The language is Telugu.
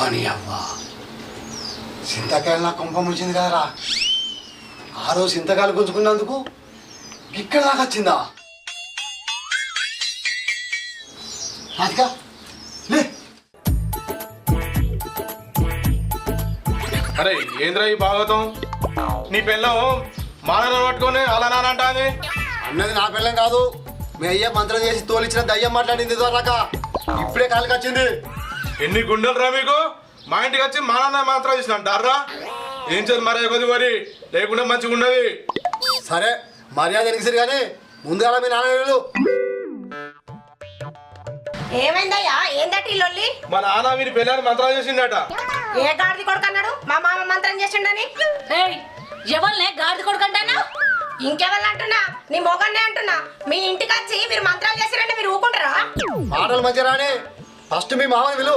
పని అవ్వా చింతకాయలు నా కొంప ముంచింది కదరా. ఆ రోజు చింతకాయలు గుంజుకున్నందుకు ఇక్కడ దాకా వచ్చిందా? రాధిక లే. అరే ఏంద్రా ఈ భాగవతం? నీ పిల్లం మానవ పట్టుకొని అలా నానంటాది. అన్నది నా పిల్లం కాదు, మీ అయ్య మంత్రం చేసి తోలిచ్చిన దయ్యం మాట్లాడింది ఇదివరక. ఇప్పుడే కాలికి వచ్చింది. ఎన్ని గుండెలు రా మీకు? మా ఇంటికి వచ్చి మా నాన్న మాత్రం చేసిన అంటారా? ఏం చేసి మరే కొద్ది మరి లేకుండా మంచిగా ఉండదు. సరే మర్యాద ఎనికిసిరు కానీ ముందుగా మీ నాన్న వీళ్ళు. ఏమైందయ్యా? ఏందటి లొల్లి? మా నాన్న వీరి పిల్లని మంత్రాలు చేసిండట. ఏ గాడిది కొడుకు అన్నాడు? మా మామ మంత్రం చేసిండని. ఎవరినే గాడిద కొడుకు అంటానా? ఇంకెవరు అంటున్నా? నీ మొగన్నే అంటున్నా. మీ ఇంటికి వచ్చి మీరు మంత్రాలు చేసిరంటే మీరు ఊకుంటారా? మాటలు మంచిగా రాని ఫస్ట్ మీ మామని విలు.